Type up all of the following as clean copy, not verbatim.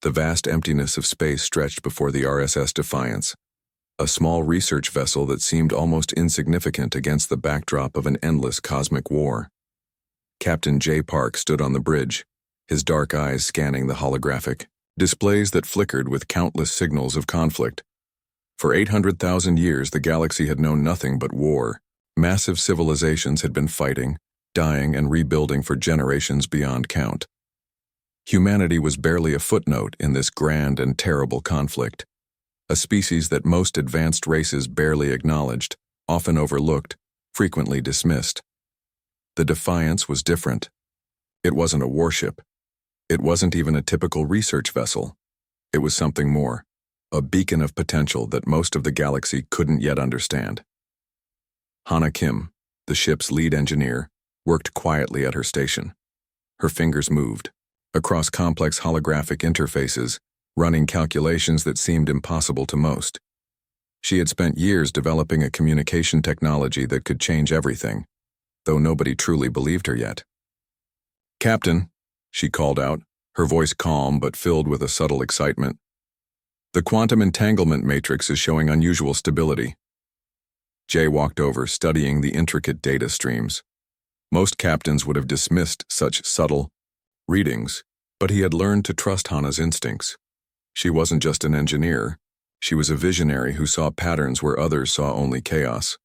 The vast emptiness of space stretched before the RSS Defiance, a small research vessel that seemed almost insignificant against the backdrop of an endless cosmic war. Captain J. Park stood on the bridge, his dark eyes scanning the holographic displays that flickered with countless signals of conflict. For 800,000 years, the galaxy had known nothing but war. Massive civilizations had been fighting, dying, and rebuilding for generations beyond count. Humanity was barely a footnote in this grand and terrible conflict, a species that most advanced races barely acknowledged, often overlooked, frequently dismissed. The Defiance was different. It wasn't a warship. It wasn't even a typical research vessel. It was something more, a beacon of potential that most of the galaxy couldn't yet understand. Hana Kim, the ship's lead engineer, worked quietly at her station. Her fingers moved across complex holographic interfaces, running calculations that seemed impossible to most. She had spent years developing a communication technology that could change everything, though nobody truly believed her yet. "Captain," she called out, her voice calm but filled with a subtle excitement. "The quantum entanglement matrix is showing unusual stability." Jay walked over, studying the intricate data streams. Most captains would have dismissed such subtle readings, but he had learned to trust Hana's instincts. She wasn't just an engineer. She was a visionary who saw patterns where others saw only chaos.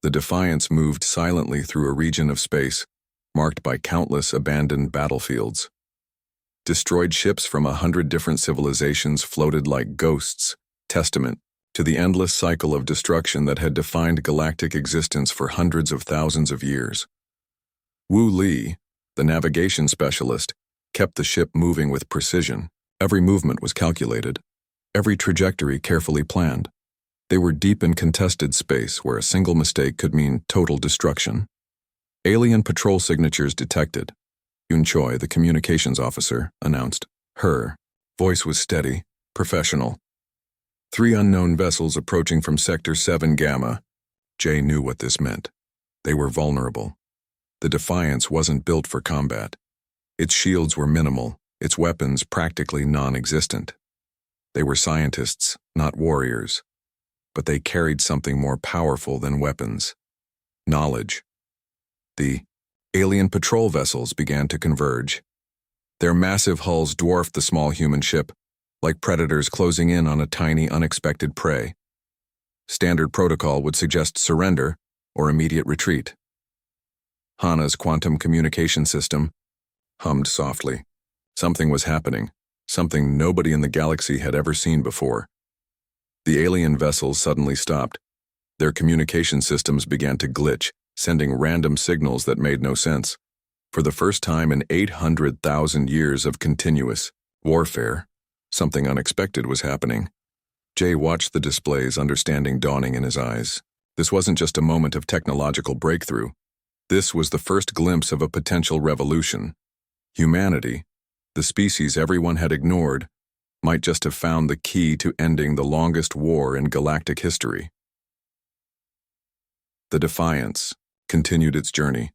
The Defiance moved silently through a region of space, marked by countless abandoned battlefields. Destroyed ships from 100 different civilizations floated like ghosts, testament to the endless cycle of destruction that had defined galactic existence for hundreds of thousands of years. Wu Li, the navigation specialist, kept the ship moving with precision. Every movement was calculated, every trajectory carefully planned. They were deep in contested space where a single mistake could mean total destruction. Alien patrol signatures detected. Yun Choi, the communications officer, announced. Her voice was steady, professional. 3 unknown vessels approaching from Sector 7 Gamma. Jay knew what this meant. They were vulnerable. The Defiance wasn't built for combat. Its shields were minimal, its weapons practically non-existent. They were scientists, not warriors. But they carried something more powerful than weapons. Knowledge. The alien patrol vessels began to converge. Their massive hulls dwarfed the small human ship, like predators closing in on a tiny, unexpected prey. Standard protocol would suggest surrender or immediate retreat. Hana's quantum communication system hummed softly. Something was happening, something nobody in the galaxy had ever seen before. The alien vessels suddenly stopped. Their communication systems began to glitch, sending random signals that made no sense. For the first time in 800,000 years of continuous warfare, something unexpected was happening. Jay watched the displays, understanding dawning in his eyes. This wasn't just a moment of technological breakthrough. This was the first glimpse of a potential revolution. Humanity, the species everyone had ignored, might just have found the key to ending the longest war in galactic history. The Defiance continued its journey,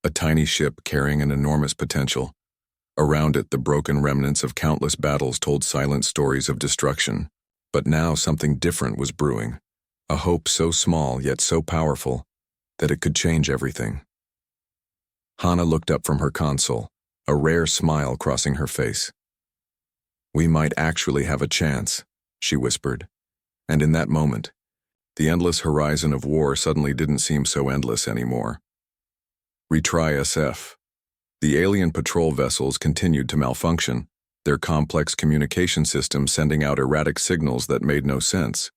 a tiny ship carrying an enormous potential. Around it, the broken remnants of countless battles told silent stories of destruction. But now something different was brewing, a hope so small yet so powerful that it could change everything. Hana looked up from her console, a rare smile crossing her face. "We might actually have a chance," she whispered. And in that moment, the endless horizon of war suddenly didn't seem so endless anymore. Retry SF. The alien patrol vessels continued to malfunction, their complex communication systems sending out erratic signals that made no sense.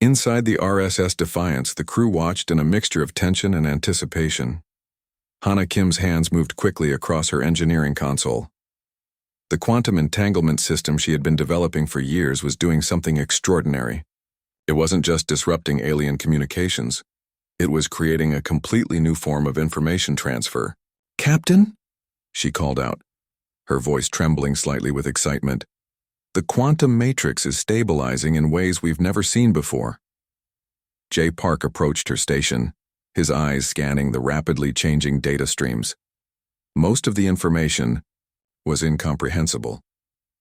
Inside the RSS Defiance, the crew watched in a mixture of tension and anticipation. Hana Kim's hands moved quickly across her engineering console. The quantum entanglement system she had been developing for years was doing something extraordinary. It wasn't just disrupting alien communications. It was creating a completely new form of information transfer. "Captain?" she called out, her voice trembling slightly with excitement. "The quantum matrix is stabilizing in ways we've never seen before." Jay Park approached her station, his eyes scanning the rapidly changing data streams. Most of the information was incomprehensible.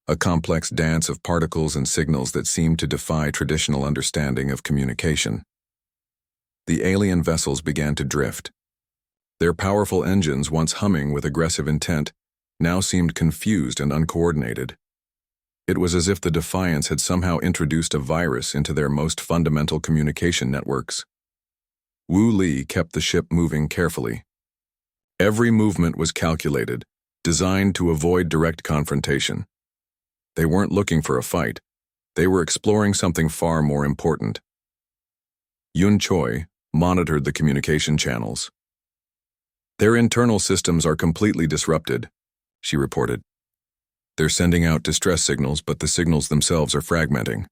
a complex dance of particles and signals that seemed to defy traditional understanding of communication. The alien vessels began to drift. Their powerful engines, once humming with aggressive intent, now seemed confused and uncoordinated. It was as if the Defiance had somehow introduced a virus into their most fundamental communication networks. Wu Li kept the ship moving carefully. Every movement was calculated, designed to avoid direct confrontation. They weren't looking for a fight. They were exploring something far more important. Yun Choi monitored the communication channels. "Their internal systems are completely disrupted," she reported. "They're sending out distress signals, but the signals themselves are fragmenting."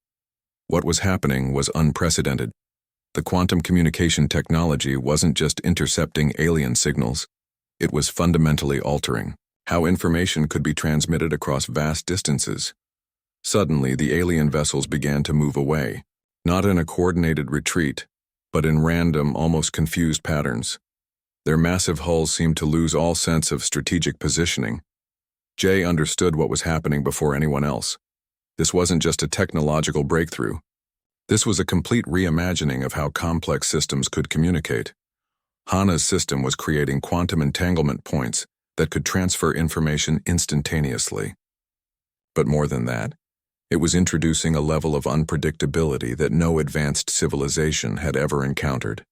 What was happening was unprecedented. The quantum communication technology wasn't just intercepting alien signals. It was fundamentally altering how information could be transmitted across vast distances. Suddenly, the alien vessels began to move away, not in a coordinated retreat, but in random, almost confused patterns. Their massive hulls seemed to lose all sense of strategic positioning. Jay understood what was happening before anyone else. This wasn't just a technological breakthrough. This was a complete reimagining of how complex systems could communicate. Hana's system was creating quantum entanglement points that could transfer information instantaneously. But more than that, it was introducing a level of unpredictability that no advanced civilization had ever encountered.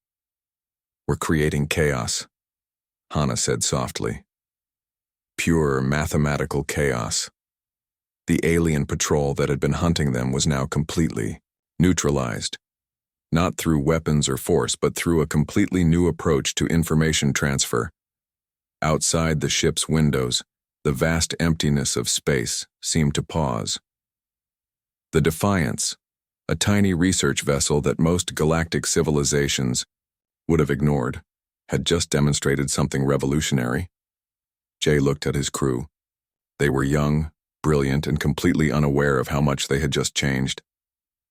"We're creating chaos," Hana said softly. Pure mathematical chaos. The alien patrol that had been hunting them was now completely neutralized. Not through weapons or force, but through a completely new approach to information transfer. Outside the ship's windows, the vast emptiness of space seemed to pause. The Defiance, a tiny research vessel that most galactic civilizations would have ignored, had just demonstrated something revolutionary. Jay looked at his crew. They were young, brilliant, and completely unaware of how much they had just changed.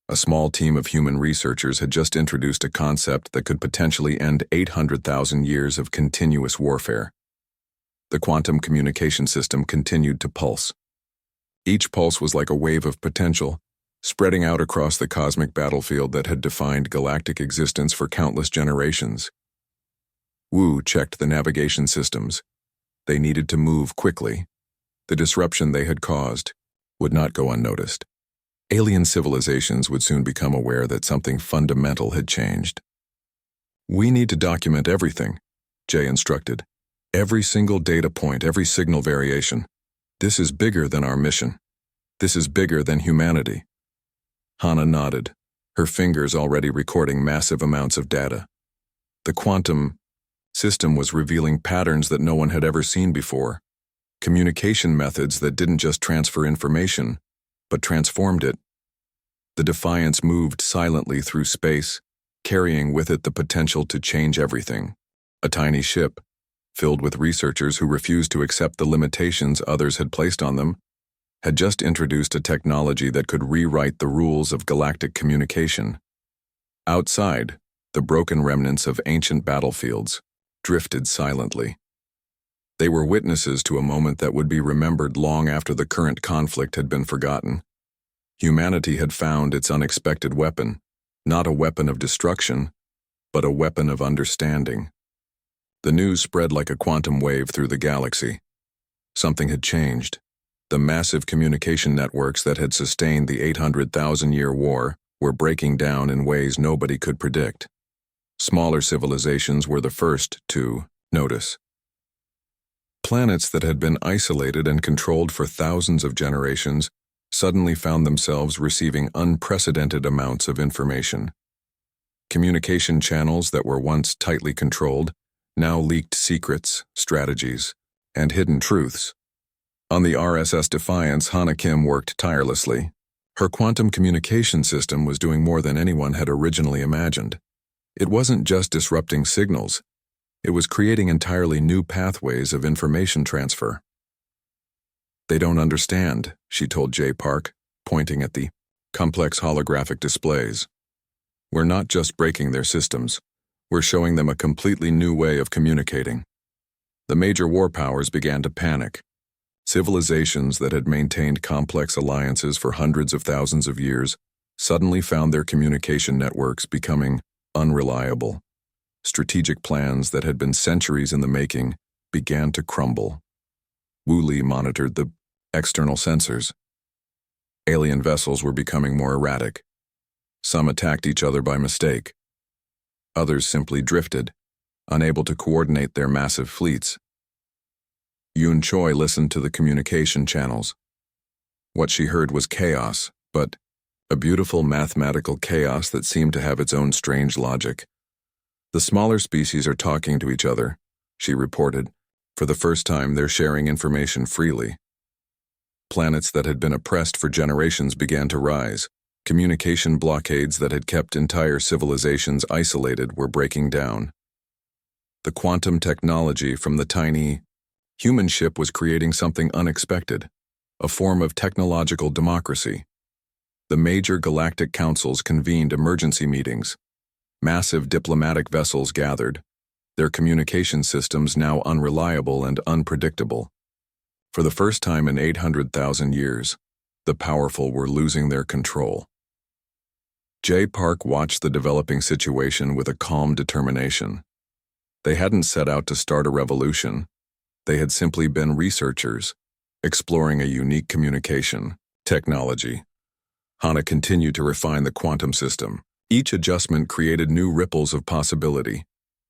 A small team of human researchers had just introduced a concept that could potentially end 800,000 years of continuous warfare. The quantum communication system continued to pulse. Each pulse was like a wave of potential, spreading out across the cosmic battlefield that had defined galactic existence for countless generations. Wu checked the navigation systems. They needed to move quickly. The disruption they had caused would not go unnoticed. Alien civilizations would soon become aware that something fundamental had changed. "We need to document everything," Jay instructed. "Every single data point, every signal variation. This is bigger than our mission. This is bigger than humanity." Hana nodded, her fingers already recording massive amounts of data. The quantum system was revealing patterns that no one had ever seen before. Communication methods that didn't just transfer information, but transformed it. The Defiance moved silently through space, carrying with it the potential to change everything. A tiny ship, filled with researchers who refused to accept the limitations others had placed on them, had just introduced a technology that could rewrite the rules of galactic communication. Outside, the broken remnants of ancient battlefields drifted silently. They were witnesses to a moment that would be remembered long after the current conflict had been forgotten. Humanity had found its unexpected weapon, not a weapon of destruction, but a weapon of understanding. The news spread like a quantum wave through the galaxy. Something had changed. The massive communication networks that had sustained the 800,000-year war were breaking down in ways nobody could predict. Smaller civilizations were the first to notice. Planets that had been isolated and controlled for thousands of generations suddenly found themselves receiving unprecedented amounts of information. Communication channels that were once tightly controlled now leaked secrets, strategies, and hidden truths. On the RSS Defiance, Hana Kim worked tirelessly. Her quantum communication system was doing more than anyone had originally imagined. It wasn't just disrupting signals. It was creating entirely new pathways of information transfer. "They don't understand," she told Jay Park, pointing at the complex holographic displays. "We're not just breaking their systems. We're showing them a completely new way of communicating." The major war powers began to panic. Civilizations that had maintained complex alliances for hundreds of thousands of years suddenly found their communication networks becoming unreliable. Strategic plans that had been centuries in the making began to crumble. Wu Li monitored the external sensors. Alien vessels were becoming more erratic. Some attacked each other by mistake. Others simply drifted, unable to coordinate their massive fleets. Yun Choi listened to the communication channels. What she heard was chaos, but a beautiful mathematical chaos that seemed to have its own strange logic. The smaller species are talking to each other, she reported. For the first time, they're sharing information freely. Planets that had been oppressed for generations began to rise. Communication blockades that had kept entire civilizations isolated were breaking down. The quantum technology from the tiny human ship was creating something unexpected, a form of technological democracy. The major galactic councils convened emergency meetings. Massive diplomatic vessels gathered, their communication systems now unreliable and unpredictable. For the first time in 800,000 years, the powerful were losing their control. Jay Park watched the developing situation with a calm determination. They hadn't set out to start a revolution. They had simply been researchers, exploring a unique communication technology. Hana continued to refine the quantum system. Each adjustment created new ripples of possibility.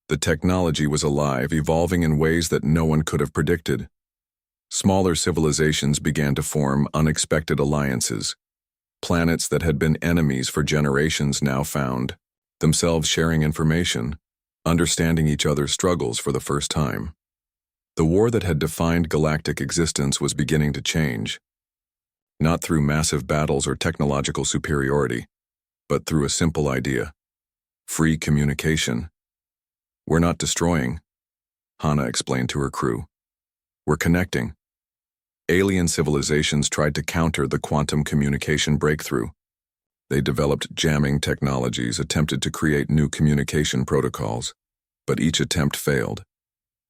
The technology was alive, evolving in ways that no one could have predicted. Smaller civilizations began to form unexpected alliances. Planets that had been enemies for generations now found themselves sharing information, understanding each other's struggles for the first time. The war that had defined galactic existence was beginning to change. Not through massive battles or technological superiority, but through a simple idea: free communication. "We're not destroying," Hana explained to her crew. "We're connecting." Alien civilizations tried to counter the quantum communication breakthrough. They developed jamming technologies, attempted to create new communication protocols, but each attempt failed.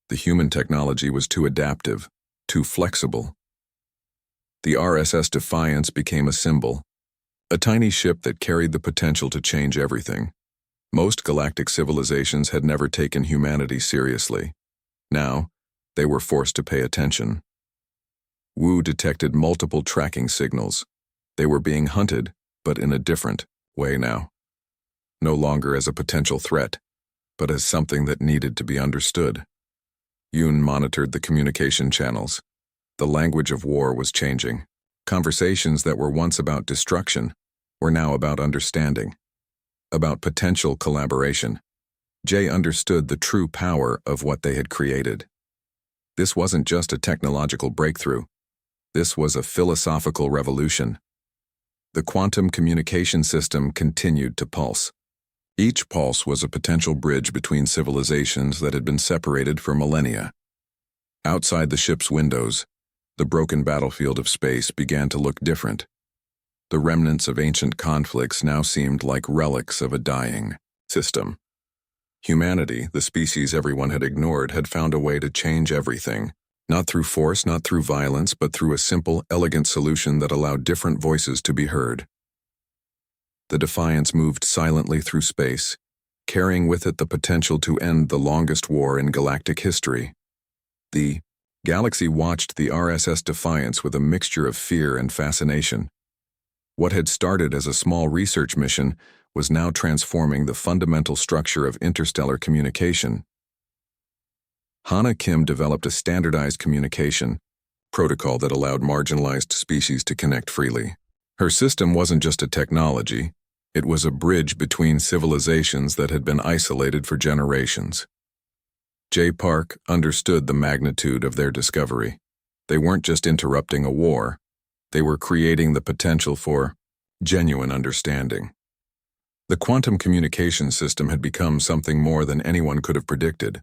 The human technology was too adaptive, too flexible. The RSS Defiance became a symbol, a tiny ship that carried the potential to change everything. Most galactic civilizations had never taken humanity seriously. Now, they were forced to pay attention. Wu detected multiple tracking signals. They were being hunted, but in a different way now. No longer as a potential threat, but as something that needed to be understood. Yun monitored the communication channels. The language of war was changing. Conversations that were once about destruction were now about understanding, about potential collaboration. Jay understood the true power of what they had created. This wasn't just a technological breakthrough. This was a philosophical revolution. The quantum communication system continued to pulse. Each pulse was a potential bridge between civilizations that had been separated for millennia. Outside the ship's windows, the broken battlefield of space began to look different. The remnants of ancient conflicts now seemed like relics of a dying system. Humanity, the species everyone had ignored, had found a way to change everything. Not through force, not through violence, but through a simple, elegant solution that allowed different voices to be heard. The Defiance moved silently through space, carrying with it the potential to end the longest war in galactic history. The galaxy watched the RSS Defiance with a mixture of fear and fascination. What had started as a small research mission was now transforming the fundamental structure of interstellar communication. Hana Kim developed a standardized communication protocol that allowed marginalized species to connect freely. Her system wasn't just a technology, it was a bridge between civilizations that had been isolated for generations. Jay Park understood the magnitude of their discovery. They weren't just interrupting a war, they were creating the potential for genuine understanding. The quantum communication system had become something more than anyone could have predicted.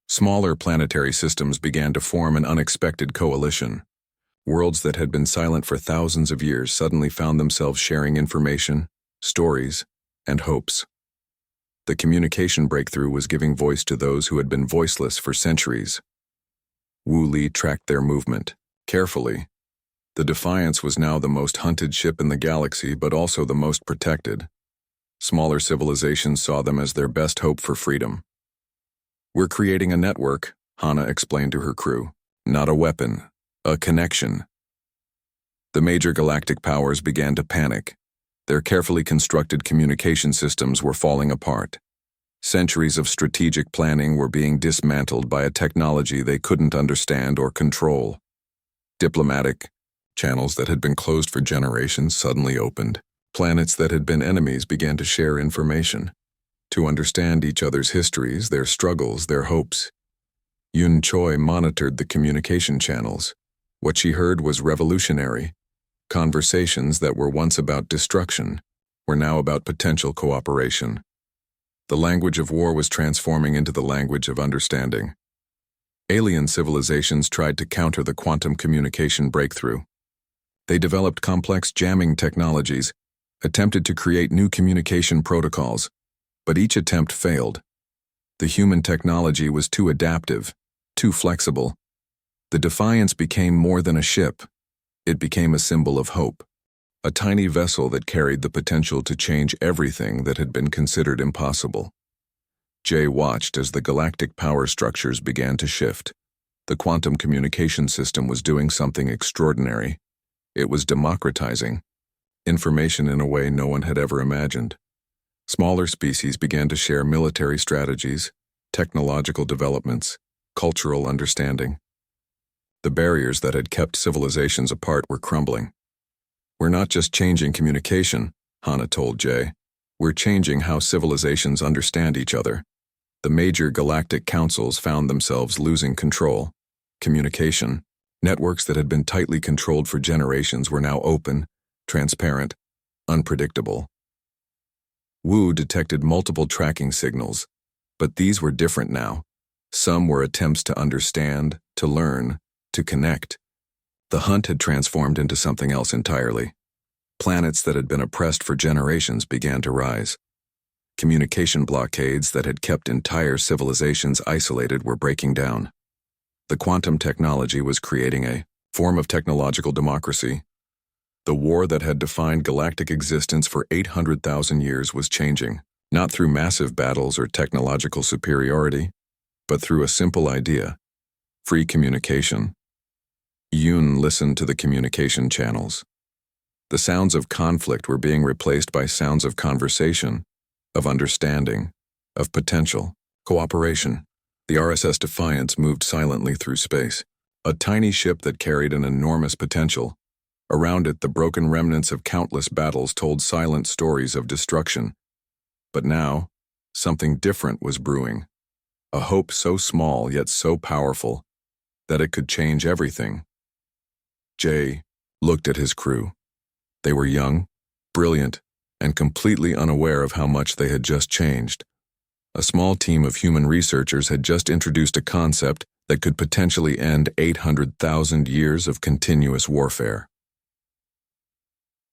Smaller planetary systems began to form an unexpected coalition. Worlds that had been silent for thousands of years suddenly found themselves sharing information, stories, and hopes. The communication breakthrough was giving voice to those who had been voiceless for centuries. Wu Li tracked their movement, Carefully, the Defiance was now the most hunted ship in the galaxy, but also the most protected. Smaller civilizations saw them as their best hope for freedom. "We're creating a network," Hana explained to her crew. "Not a weapon, a connection." The major galactic powers began to panic. Their carefully constructed communication systems were falling apart. Centuries of strategic planning were being dismantled by a technology they couldn't understand or control. Diplomatic channels that had been closed for generations suddenly opened. Planets that had been enemies began to share information, to understand each other's histories, their struggles, their hopes. Yun Choi monitored the communication channels. What she heard was revolutionary. Conversations that were once about destruction were now about potential cooperation. The language of war was transforming into the language of understanding. Alien civilizations tried to counter the quantum communication breakthrough. They developed complex jamming technologies, attempted to create new communication protocols, but each attempt failed. The human technology was too adaptive, too flexible. The Defiance became more than a ship. It became a symbol of hope, a tiny vessel that carried the potential to change everything that had been considered impossible. Jay watched as the galactic power structures began to shift. The quantum communication system was doing something extraordinary. It was democratizing information in a way no one had ever imagined. Smaller species began to share military strategies, technological developments, cultural understanding. The barriers that had kept civilizations apart were crumbling. "We're not just changing communication," Hana told Jay. "We're changing how civilizations understand each other." The major galactic councils found themselves losing control. Communication, networks that had been tightly controlled for generations, were now open, transparent, unpredictable. Wu detected multiple tracking signals, but these were different now. Some were attempts to understand, to learn, to connect. The hunt had transformed into something else entirely. Planets that had been oppressed for generations began to rise. Communication blockades that had kept entire civilizations isolated were breaking down. The quantum technology was creating a form of technological democracy. The war that had defined galactic existence for 800,000 years was changing, not through massive battles or technological superiority, but through a simple idea: free communication. Yun listened to the communication channels. The sounds of conflict were being replaced by sounds of conversation, of understanding, of potential, cooperation. The RSS Defiance moved silently through space, a tiny ship that carried an enormous potential. Around it, the broken remnants of countless battles told silent stories of destruction. But now, something different was brewing. A hope so small yet so powerful that it could change everything. Jay looked at his crew. They were young, brilliant, and completely unaware of how much they had just changed. A small team of human researchers had just introduced a concept that could potentially end 800,000 years of continuous warfare.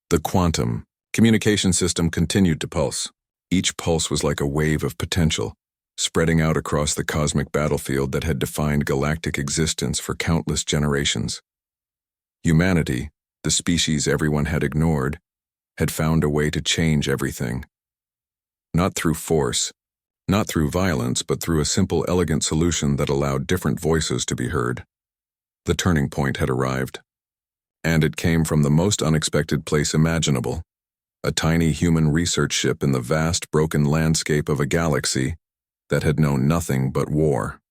The quantum communication system continued to pulse. Each pulse was like a wave of potential, spreading out across the cosmic battlefield that had defined galactic existence for countless generations. Humanity, the species everyone had ignored, had found a way to change everything. Not through force, not through violence, but through a simple, elegant solution that allowed different voices to be heard. The turning point had arrived. And it came from the most unexpected place imaginable: a tiny human research ship in the vast, broken landscape of a galaxy that had known nothing but war.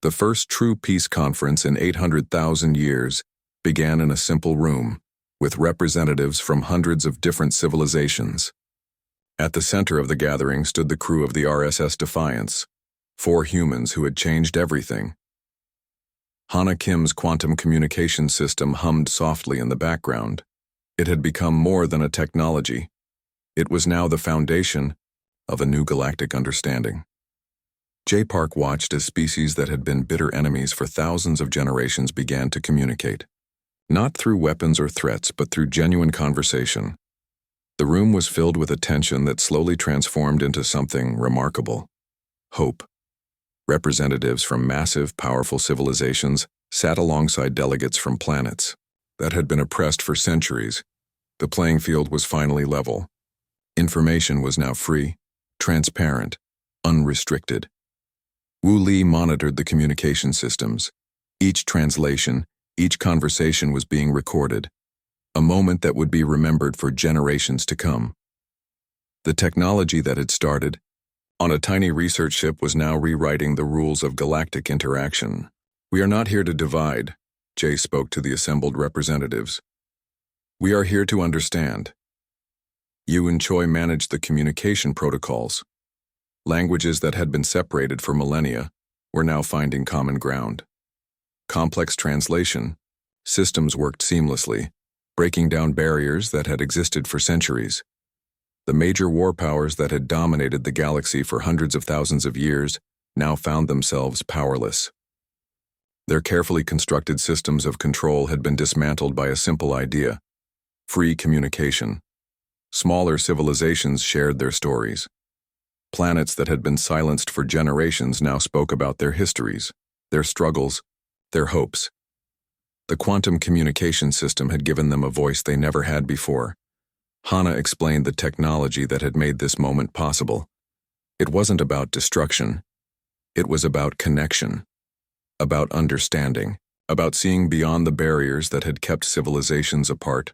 The first true peace conference in 800,000 years began in a simple room, with representatives from hundreds of different civilizations. At the center of the gathering stood the crew of the RSS Defiance, 4 humans who had changed everything. Hana Kim's quantum communication system hummed softly in the background. It had become more than a technology. It was now the foundation of a new galactic understanding. J. Park watched as species that had been bitter enemies for thousands of generations began to communicate. Not through weapons or threats, but through genuine conversation. The room was filled with a tension that slowly transformed into something remarkable: hope. Representatives from massive, powerful civilizations sat alongside delegates from planets that had been oppressed for centuries. The playing field was finally level. Information was now free, transparent, unrestricted. Wu Li monitored the communication systems. Each translation, each conversation was being recorded, a moment that would be remembered for generations to come. The technology that had started on a tiny research ship was now rewriting the rules of galactic interaction. "We are not here to divide," Jay spoke to the assembled representatives. "We are here to understand." Yu and Choi managed the communication protocols. Languages that had been separated for millennia were now finding common ground. Complex translation systems worked seamlessly, breaking down barriers that had existed for centuries. The major war powers that had dominated the galaxy for hundreds of thousands of years now found themselves powerless. Their carefully constructed systems of control had been dismantled by a simple idea: free communication. Smaller civilizations shared their stories. Planets that had been silenced for generations now spoke about their histories, their struggles, their hopes. The quantum communication system had given them a voice they never had before. Hana explained the technology that had made this moment possible. It wasn't about destruction. It was about connection, about understanding, about seeing beyond the barriers that had kept civilizations apart.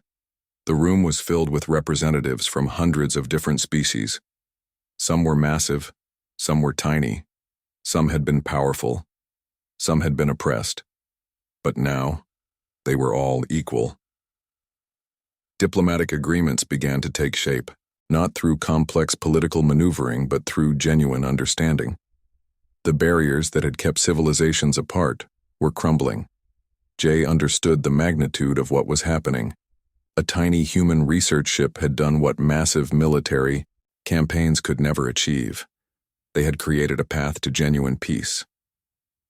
The room was filled with representatives from hundreds of different species. Some were massive, some were tiny, some had been powerful, some had been oppressed. But now, they were all equal. Diplomatic agreements began to take shape, not through complex political maneuvering but through genuine understanding. The barriers that had kept civilizations apart were crumbling. Jay understood the magnitude of what was happening. A tiny human research ship had done what massive military campaigns could never achieve. They had created a path to genuine peace.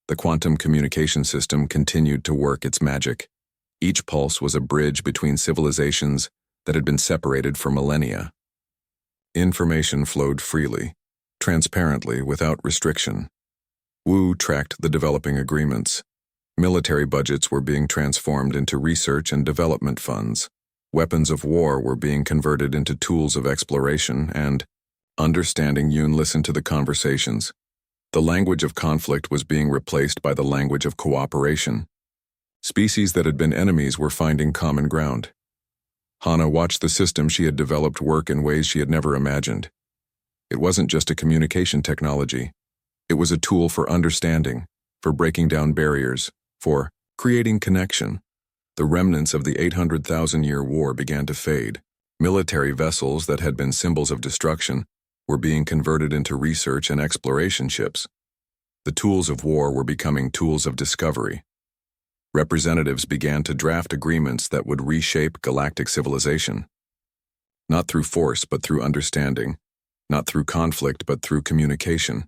The quantum communication system continued to work its magic. Each pulse was a bridge between civilizations that had been separated for millennia. Information flowed freely, transparently, without restriction. Wu tracked the developing agreements. Military budgets were being transformed into research and development funds. Weapons of war were being converted into tools of exploration, and, understanding, Yun listened to the conversations. The language of conflict was being replaced by the language of cooperation. Species that had been enemies were finding common ground. Hana watched the system she had developed work in ways she had never imagined. It wasn't just a communication technology. It was a tool for understanding, for breaking down barriers, for creating connection. The remnants of the 800,000-year war began to fade. Military vessels that had been symbols of destruction were being converted into research and exploration ships. The tools of war were becoming tools of discovery. Representatives began to draft agreements that would reshape galactic civilization. Not through force, but through understanding. Not through conflict, but through communication.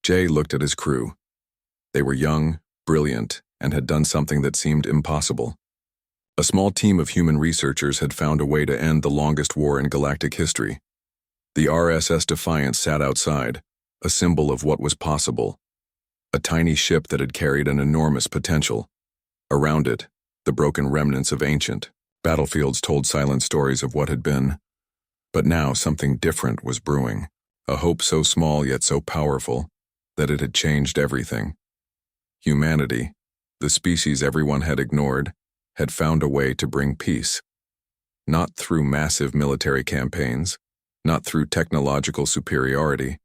Jay looked at his crew. They were young, brilliant, and had done something that seemed impossible. A small team of human researchers had found a way to end the longest war in galactic history. The RSS Defiance sat outside, a symbol of what was possible. A tiny ship that had carried an enormous potential. Around it, the broken remnants of ancient battlefields told silent stories of what had been. But now something different was brewing, a hope so small yet so powerful that it had changed everything. Humanity, the species everyone had ignored, had found a way to bring peace. Not through massive military campaigns, not through technological superiority,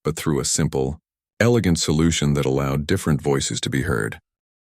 but through a simple, elegant solution that allowed different voices to be heard.